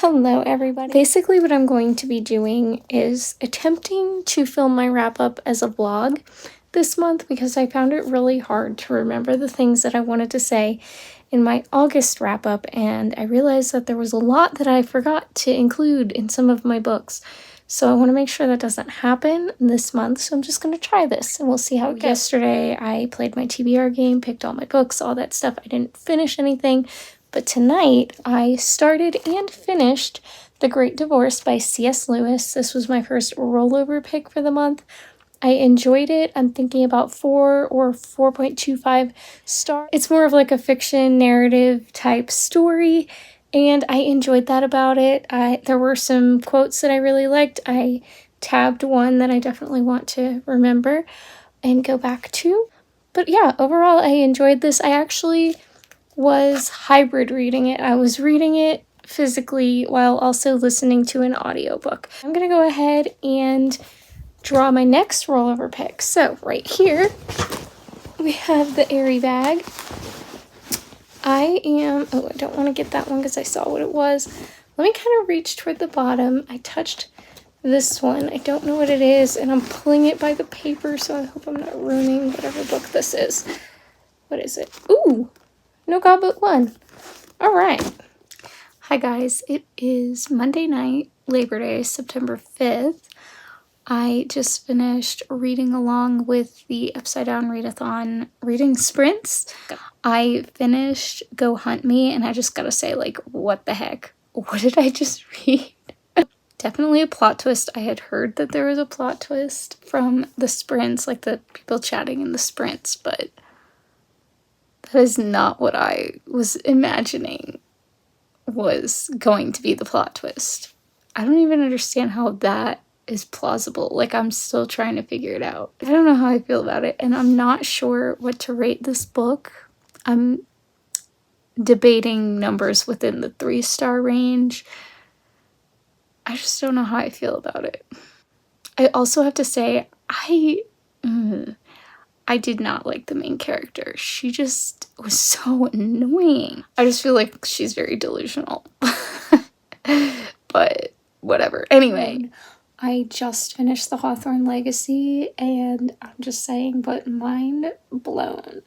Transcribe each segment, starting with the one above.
Hello everybody. Basically what I'm going to be doing is attempting to film my wrap-up as a vlog this month because I found it really hard to remember the things that I wanted to say in my August wrap-up, and I realized that there was a lot that I forgot to include in some of my books. So I want to make sure that doesn't happen this month, so I'm just going to try this and we'll see how it goes. Yesterday I played my TBR game, picked all my books, all that stuff. I didn't finish anything. But tonight, I started and finished The Great Divorce by C.S. Lewis. This was my first rollover pick for the month. I enjoyed it. I'm thinking about 4 or 4.25 stars. It's more of like a fiction narrative type story, and I enjoyed that about it. There were some quotes that I really liked. I tabbed one that I definitely want to remember and go back to. But yeah, overall, I enjoyed this. I actually was hybrid reading it. I was reading it physically while also listening to an audiobook. I'm gonna go ahead and draw my next rollover pick. So right here we have the Airy bag. I don't want to get that one because I saw what it was. Let me kind of reach toward the bottom. I touched this one. I don't know what it is, and I'm pulling it by the paper, so I hope I'm not ruining whatever book this is. What is it? Ooh! No Goblet 1. All right. Hi guys, it is Monday night, Labor Day, September 5th. I just finished reading along with the Upside Down Readathon reading sprints. I finished Go Hunt Me, and I just gotta say, like, what the heck? What did I just read? Definitely a plot twist. I had heard that there was a plot twist from the sprints, like the people chatting in the sprints, but that is not what I was imagining was going to be the plot twist. I don't even understand how that is plausible. Like, I'm still trying to figure it out. I don't know how I feel about it, and I'm not sure what to rate this book. I'm debating numbers within the 3-star range. I just don't know how I feel about it. I also have to say, I did not like the main character. She just was so annoying. I just feel like she's very delusional. But whatever. Anyway, I just finished the Hawthorne Legacy, and I'm just saying, but mind blown.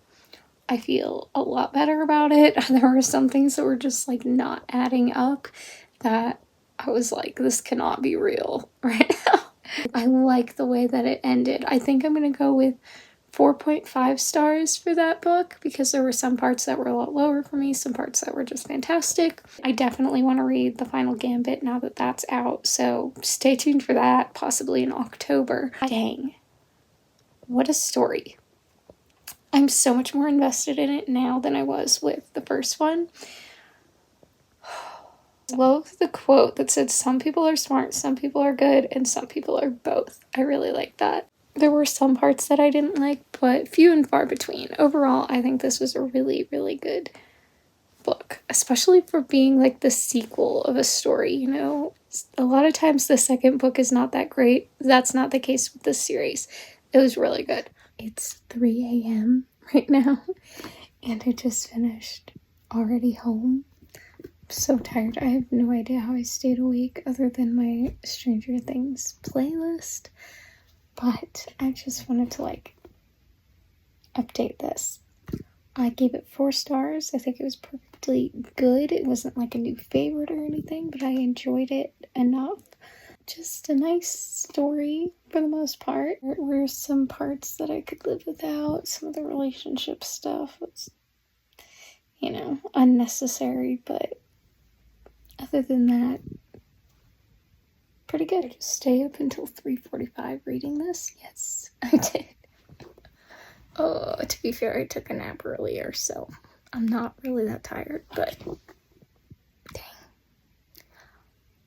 I feel a lot better about it. There were some things that were just like not adding up that I was like, this cannot be real right now. I like the way that it ended. I think I'm gonna go with 4.5 stars for that book because there were some parts that were a lot lower for me, some parts that were just fantastic. I definitely want to read the Final Gambit now that that's out, so stay tuned for that, possibly in October. Dang, what a story. I'm so much more invested in it now than I was with the first one. Love the quote that said, some people are smart, some people are good, and some people are both. I really like that. There were some parts that I didn't like, but few and far between. Overall, I think this was a really, really good book, especially for being like the sequel of a story, you know? A lot of times the second book is not that great. That's not the case with this series. It was really good. It's 3 a.m. right now, and I just finished Already Home. I'm so tired. I have no idea how I stayed awake other than my Stranger Things playlist. But I just wanted to, like, update this. I gave it 4 stars. I think it was perfectly good. It wasn't, like, a new favorite or anything, but I enjoyed it enough. Just a nice story for the most part. There were some parts that I could live without. Some of the relationship stuff was, you know, unnecessary, but other than that, pretty good. I just stay up until 3:45 reading this. Yes, I did. Oh, to be fair, I took a nap earlier, so I'm not really that tired, but dang.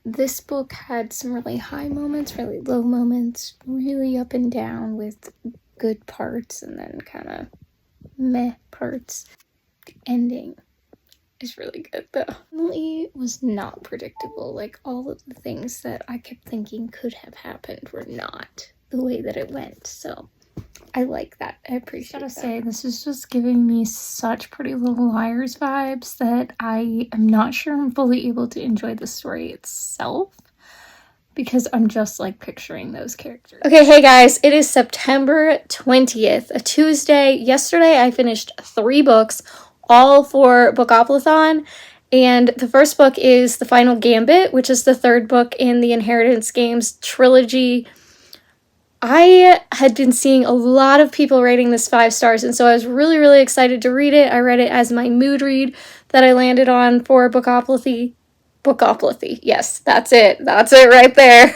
This book had some really high moments, really low moments, really up and down with good parts and then kind of meh parts. The ending is really good though. It was not predictable. Like, all of the things that I kept thinking could have happened were not the way that it went, so I like that. I appreciate that. I gotta say, this is just giving me such Pretty Little Liars vibes that I am not sure I'm fully able to enjoy the story itself, because I'm just like picturing those characters. Okay, hey guys, it is September 20th, a Tuesday. Yesterday I finished 3 books, all for Bookoplathon, and the first book is The Final Gambit, which is the 3rd book in the Inheritance Games trilogy. I had been seeing a lot of people rating this 5 stars, and so I was really, really excited to read it. I read it as my mood read that I landed on for Bookopathy. Yes, that's it. That's it right there.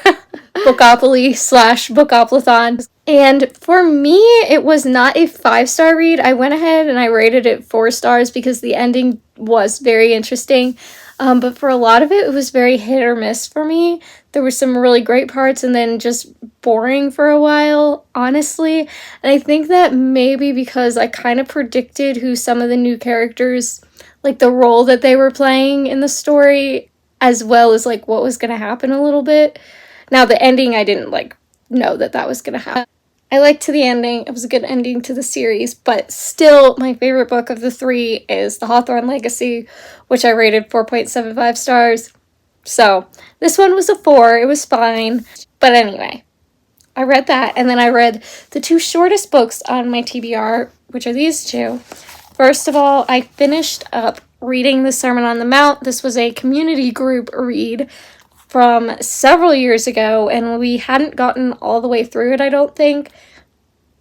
Bookopoly/Bookoplathon. And for me, it was not a 5-star read. I went ahead and I rated it 4 stars because the ending was very interesting. But for a lot of it, it was very hit or miss for me. There were some really great parts and then just boring for a while, honestly. And I think that maybe because I kind of predicted who some of the new characters, like the role that they were playing in the story, as well as like what was going to happen a little bit. Now the ending, I didn't like know that that was going to happen. I liked the ending. It was a good ending to the series, but still my favorite book of the 3 is The Hawthorne Legacy, which I rated 4.75 stars. So this one was a 4. It was fine. But anyway, I read that, and then I read the 2 shortest books on my TBR, which are these 2. First of all, I finished up reading the Sermon on the Mount. This was a community group read from several years ago, and we hadn't gotten all the way through it, I don't think.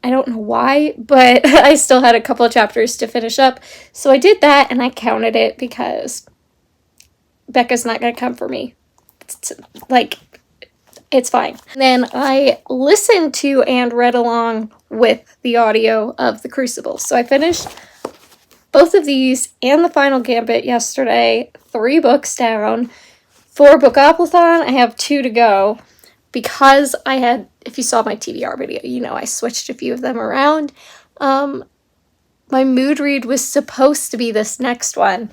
I don't know why, but I still had a couple of chapters to finish up. So I did that, and I counted it because Becca's not going to come for me. It's fine. And then I listened to and read along with the audio of The Crucible. So I finished both of these and The Final Gambit yesterday, 3 books down. For Bookoplathon, I have 2 to go because I had, if you saw my TBR video, you know I switched a few of them around. My mood read was supposed to be this next one,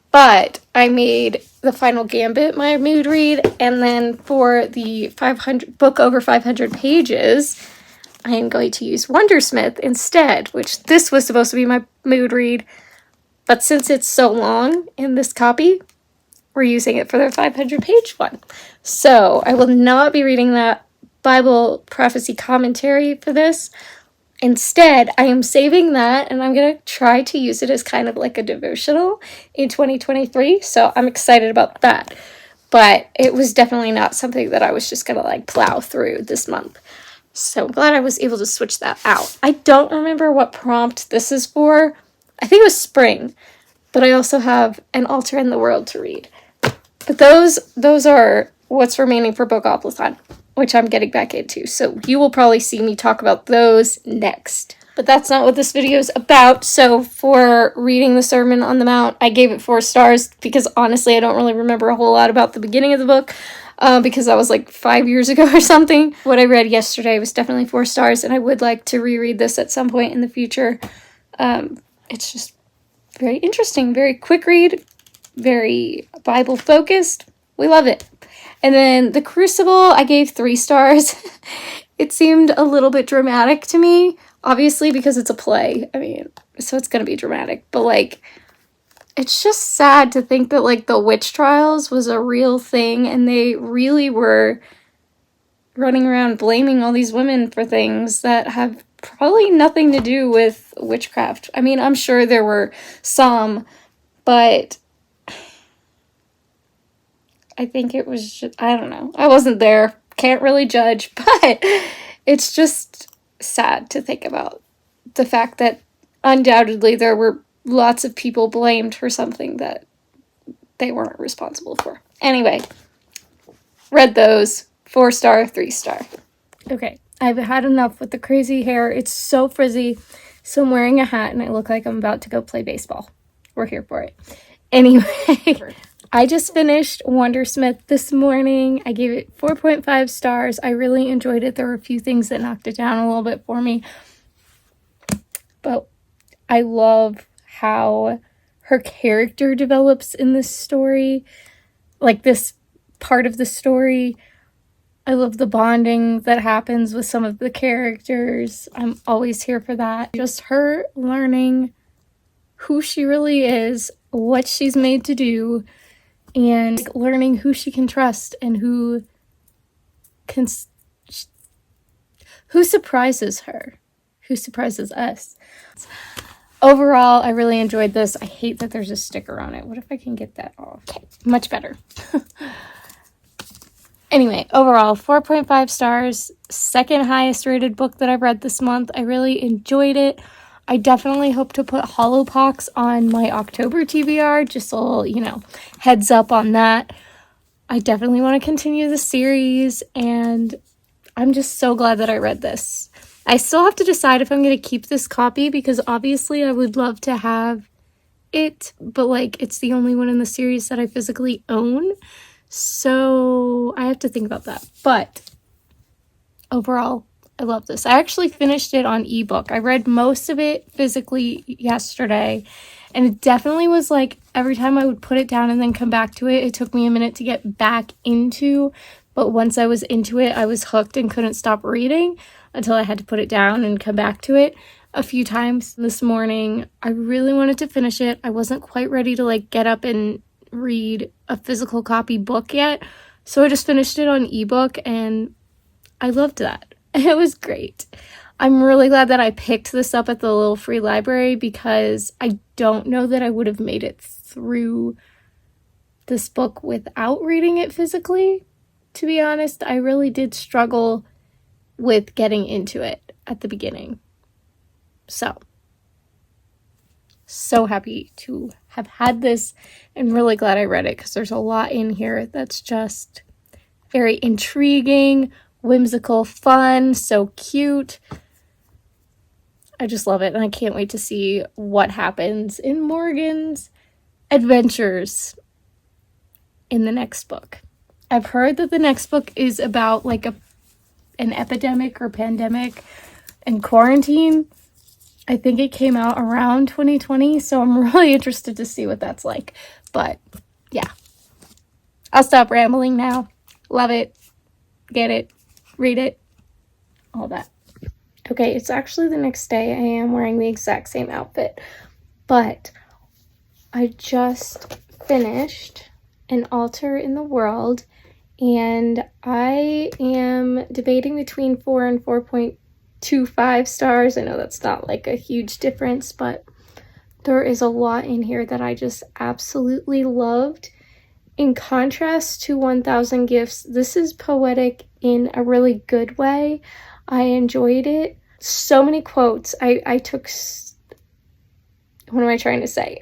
but I made The Final Gambit my mood read, and then for the 500 book over 500 pages, I am going to use Wondersmith instead, which this was supposed to be my mood read, but since it's so long in this copy, we're using it for the 500-page one. So I will not be reading that Bible prophecy commentary for this. Instead, I am saving that, and I'm going to try to use it as kind of like a devotional in 2023. So I'm excited about that. But it was definitely not something that I was just going to like plow through this month. So I'm glad I was able to switch that out. I don't remember what prompt this is for. I think it was spring. But I also have An Altar in the World to read. But those are what's remaining for Bookoplathon, which I'm getting back into. So you will probably see me talk about those next. But that's not what this video is about. So for reading the Sermon on the Mount, I gave it 4 stars because honestly, I don't really remember a whole lot about the beginning of the book because that was like 5 years ago or something. What I read yesterday was definitely 4 stars, and I would like to reread this at some point in the future. It's just very interesting, very quick read, very Bible focused. We love it. And then The Crucible, I gave 3 stars. It seemed a little bit dramatic to me, obviously because it's a play. I mean, so it's going to be dramatic. But like, it's just sad to think that like the witch trials was a real thing and they really were running around blaming all these women for things that have probably nothing to do with witchcraft. I mean, I'm sure there were some, but I think it was just, I don't know. I wasn't there. Can't really judge, but it's just sad to think about the fact that undoubtedly there were lots of people blamed for something that they weren't responsible for. Anyway, read those. 4 star, 3 star. Okay, I've had enough with the crazy hair. It's so frizzy. So I'm wearing a hat and I look like I'm about to go play baseball. We're here for it. Anyway, I just finished Wondersmith this morning. I gave it 4.5 stars. I really enjoyed it. There were a few things that knocked it down a little bit for me. But I love how her character develops in this story. Like this part of the story. I love the bonding that happens with some of the characters. I'm always here for that. Just her learning who she really is, what she's made to do, and learning who she can trust and who surprises her, who surprises us. Overall, I really enjoyed this. I hate that there's a sticker on it. What if I can get that off? Okay, much better. Anyway, overall, 4.5 stars. Second highest rated book that I've read this month. I really enjoyed it. I definitely hope to put Hollowpox on my October TBR. Just a little, heads up on that. I definitely want to continue the series, and I'm just so glad that I read this. I still have to decide if I'm going to keep this copy, because obviously I would love to have it, but it's the only one in the series that I physically own. So I have to think about that. But overall, I love this. I actually finished it on ebook. I read most of it physically yesterday, and it definitely was every time I would put it down and then come back to it, it took me a minute to get back into. But once I was into it, I was hooked and couldn't stop reading until I had to put it down and come back to it a few times this morning. I really wanted to finish it. I wasn't quite ready to get up and read a physical copy book yet. So I just finished it on ebook, and I loved that. It was great. I'm really glad that I picked this up at the little free library, because I don't know that I would have made it through this book without reading it physically. To be honest, I really did struggle with getting into it at the beginning. So happy to have had this, and really glad I read it, because there's a lot in here that's just very intriguing, whimsical, fun, so cute. I just love it, and I can't wait to see what happens in Morgan's adventures in the next book. I've heard that the next book is about an epidemic or pandemic and quarantine. I think it came out around 2020, so I'm really interested to see what that's like. But yeah, I'll stop rambling now. Love it. Get it. Read it. All that. Okay, it's actually the next day. I am wearing the exact same outfit, but I just finished An Altar in the World, and I am debating between 4 and 4.25 stars. I know that's not a huge difference, but there is a lot in here that I just absolutely loved. In contrast to 1,000 Gifts, this is poetic in a really good way. I enjoyed it. So many quotes. I took, what am I trying to say?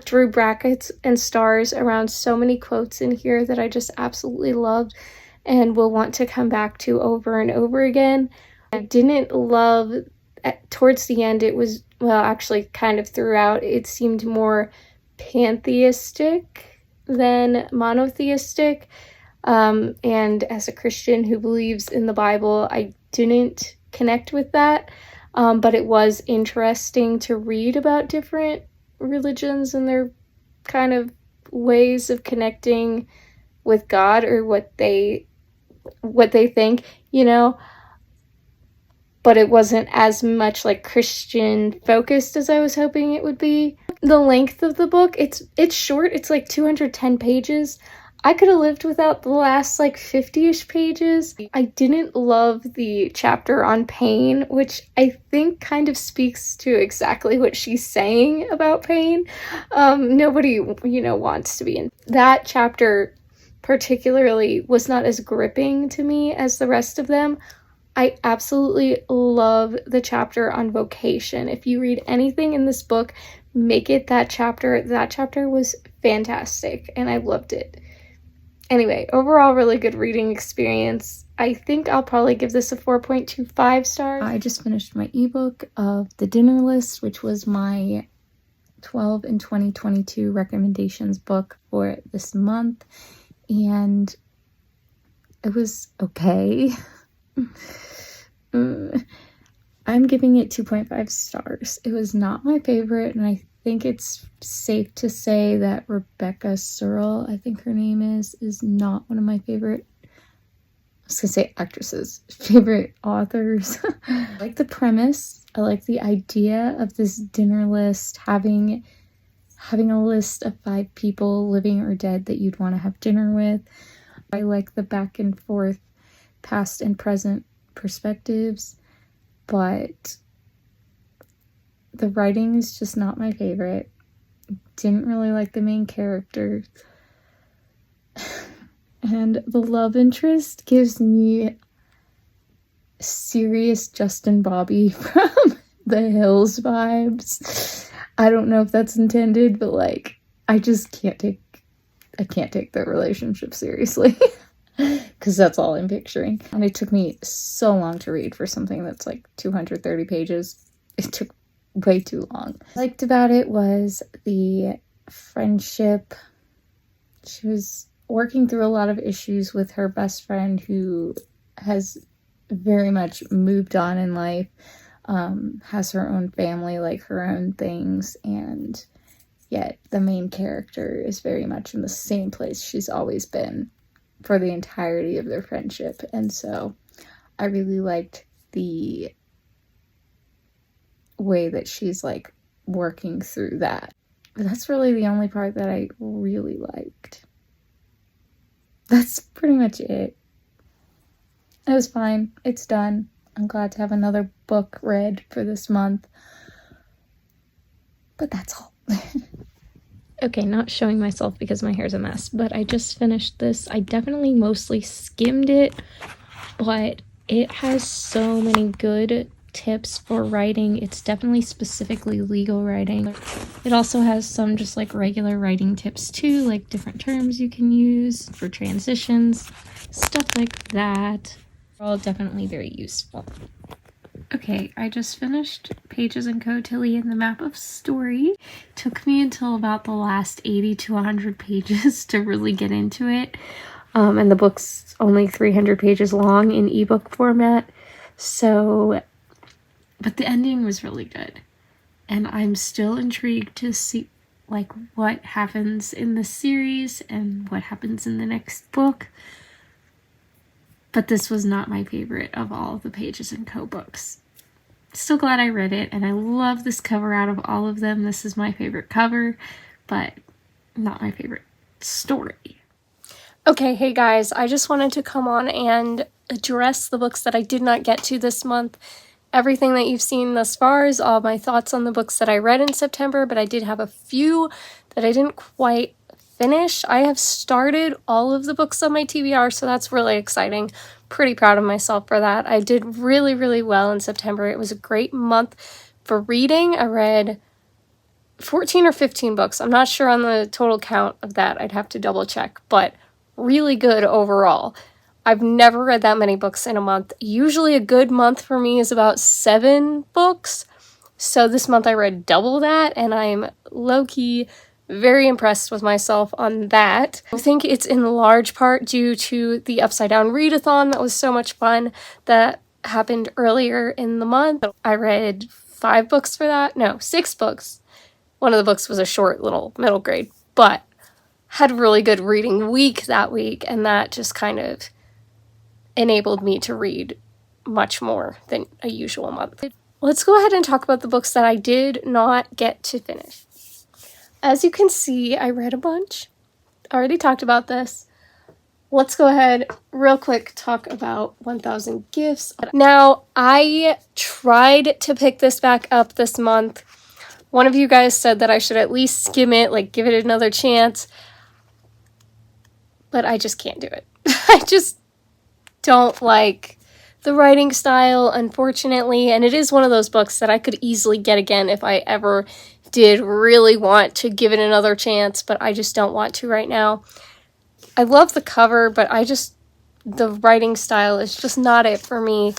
Drew brackets and stars around so many quotes in here that I just absolutely loved and will want to come back to over and over again. I didn't love, towards the end, it was, well, actually kind of throughout, it seemed more pantheistic than monotheistic. And as a Christian who believes in the Bible, I didn't connect with that. But it was interesting to read about different religions and their kind of ways of connecting with God, or what they think, but it wasn't as much Christian focused as I was hoping it would be. The length of the book, it's short. It's 210 pages. I could have lived without the last 50-ish pages. I didn't love the chapter on pain, which I think kind of speaks to exactly what she's saying about pain. Nobody, wants to be in. That chapter particularly was not as gripping to me as the rest of them. I absolutely love the chapter on vocation. If you read anything in this book, make it that chapter. That chapter was fantastic, and I loved it. Anyway, overall, really good reading experience. I think I'll probably give this a 4.25 stars. I just finished my ebook of The Dinner List, which was my 12 in 2022 recommendations book for this month, and it was okay. I'm giving it 2.5 stars. It was not my favorite, and I think it's safe to say that Rebecca Searle, I think her name is not one of my favorite was gonna say actresses, favorite authors. I like the premise. I like the idea of this dinner list, having a list of 5 people, living or dead, that you'd want to have dinner with. I like the back and forth past and present perspectives, but the writing is just not my favorite. Didn't really like the main character. And the love interest gives me serious Justin Bobby from The Hills vibes. I don't know if that's intended, but like, I just can't take their relationship seriously. Because that's all I'm picturing. And it took me so long to read for something that's like 230 pages. It took way too long. What I liked about it was the friendship. She was working through a lot of issues with her best friend, who has very much moved on in life, has her own family, like her own things, and yet the main character is very much in the same place she's always been for the entirety of their friendship. And so I really liked the way that she's like working through that. But that's really the only part that I really liked. That's pretty much it. It was fine. It's done. I'm glad to have another book read for this month. But that's all. Okay, not showing myself because my hair's a mess, but I just finished this. I definitely mostly skimmed it, but it has so many good tips for writing. It's definitely specifically legal writing. It also has some just like regular writing tips too, like different terms you can use for transitions, stuff like that. They're all definitely very useful. Okay, I just finished Pages & Co. Tilly and the Map of Story. Took me until about the last 80 to 100 pages to really get into it. And the book's only 300 pages long in ebook format. So, but the ending was really good. And I'm still intrigued to see like what happens in the series and what happens in the next book. But this was not my favorite of all of the Pages & Co. books. Still glad I read it, and I love this cover out of all of them. This is my favorite cover, but not my favorite story. Okay, hey guys, I just wanted to come on and address the books that I did not get to this month. Everything that you've seen thus far is all my thoughts on the books that I read in September, but I did have a few that I didn't quite finish. I have started all of the books on my TBR, so that's really exciting. Pretty proud of myself for that. I did really, really well in September. It was a great month for reading. I read 14 or 15 books. I'm not sure on the total count of that. I'd have to double check, but really good overall. I've never read that many books in a month. Usually a good month for me is about 7 books. So this month I read double that, and I'm low-key very impressed with myself on that. I think it's in large part due to the Upside Down Readathon that was so much fun that happened earlier in the month. I read 5 books for that. No, 6 books. One of the books was a short little middle grade, but had a really good reading week that week, and that just kind of enabled me to read much more than a usual month. Let's go ahead and talk about the books that I did not get to finish. As you can see, I read a bunch. I already talked about this. Let's go ahead real quick talk about 1000 Gifts. Now, I tried to pick this back up this month. One of you guys said that I should at least skim it, like give it another chance. But I just can't do it. I just don't like the writing style, unfortunately. And it is one of those books that I could easily get again if I ever did really want to give it another chance, but I just don't want to right now. I love the cover, but the writing style is just not it for me.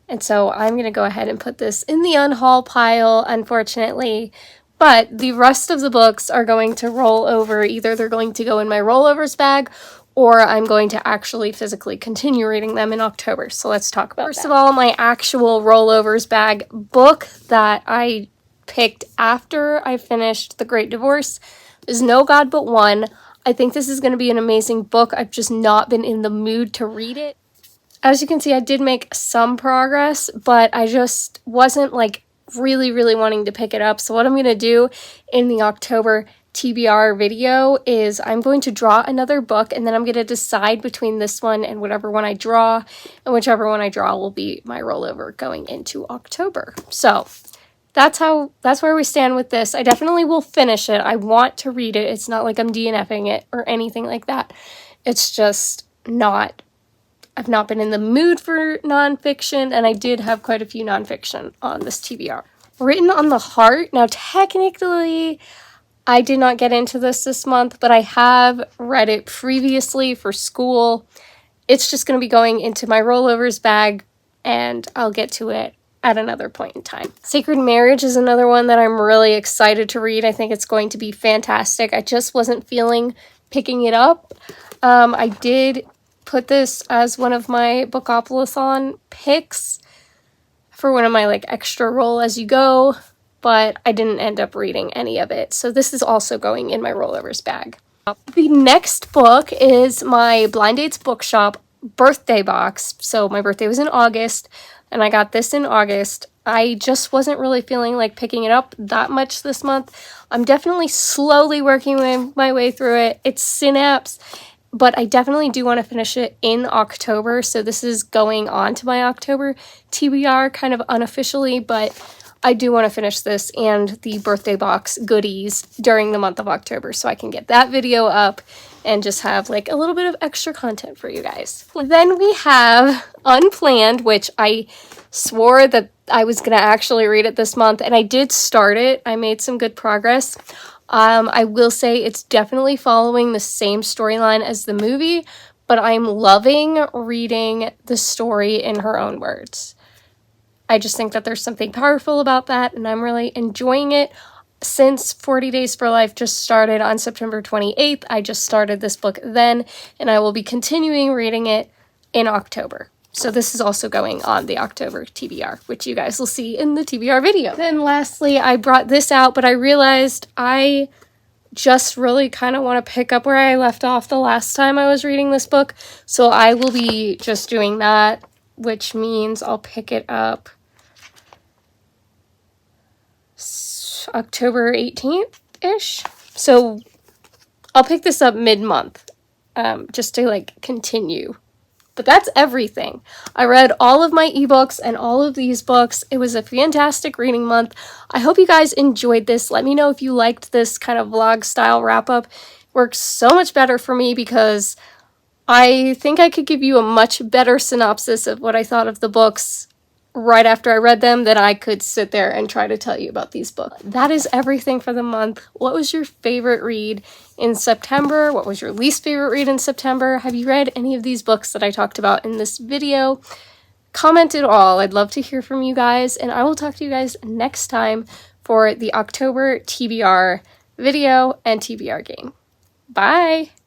And so I'm going to go ahead and put this in the unhaul pile, unfortunately. But the rest of the books are going to roll over. Either they're going to go in my rollovers bag, or I'm going to actually physically continue reading them in October. So let's talk about that. First of all, my actual rollovers bag book that I picked after I finished The Great Divorce is No God But One. I think this is going to be an amazing book. I've just not been in the mood to read it. as you can see, I did make some progress, but I just wasn't like really wanting to pick it up. So what I'm going to do in the October TBR video is I'm going to draw another book, and then I'm going to decide between this one and whatever one I draw, and whichever one I draw will be my rollover going into October. So that's where we stand with this. I definitely will finish it. I want to read it. It's not like I'm DNFing it or anything like that. It's just I've not been in the mood for nonfiction, and I did have quite a few nonfiction on this TBR. Written on the Heart. Now, technically, I did not get into this month, but I have read it previously for school. It's just going to be going into my rollovers bag, and I'll get to it at another point in time. Sacred Marriage is another one that I'm really excited to read. I think it's going to be fantastic. I just wasn't feeling picking it up. I did put this as one of my Bookopolis-on picks for one of my like extra roll as you go, but I didn't end up reading any of it. So this is also going in my rollovers bag. The next book is my Blind Dates Bookshop birthday box. So my birthday was in August, and I got this in August. I just wasn't really feeling like picking it up that much this month. I'm definitely slowly working my way through it. It's Synapse, but I definitely do want to finish it in October. So this is going on to my October TBR kind of unofficially, but I do want to finish this and the birthday box goodies during the month of October so I can get that video up and just have like a little bit of extra content for you guys. Then we have Unplanned, which I swore that I was going to actually read it this month, and I did start it. I made some good progress. I will say it's definitely following the same storyline as the movie, but I'm loving reading the story in her own words. I just think that there's something powerful about that, and I'm really enjoying it. Since 40 Days for Life just started on September 28th, I just started this book then, and I will be continuing reading it in October. So this is also going on the October TBR, which you guys will see in the TBR video. Then lastly, I brought this out, but I realized I just really kind of want to pick up where I left off the last time I was reading this book. So I will be just doing that, which means I'll pick it up October 18th-ish. So I'll pick this up mid-month, just to like continue. But that's everything. I read all of my ebooks and all of these books. It was a fantastic reading month. I hope you guys enjoyed this. Let me know if you liked this kind of vlog style wrap up. Works so much better for me because I think I could give you a much better synopsis of what I thought of the books right after I read them than I could sit there and try to tell you about these books. That is everything for the month. What was your favorite read in September? What was your least favorite read in September? Have you read any of these books that I talked about in this video? Comment it all. I'd love to hear from you guys, and I will talk to you guys next time for the October TBR video and TBR game. Bye!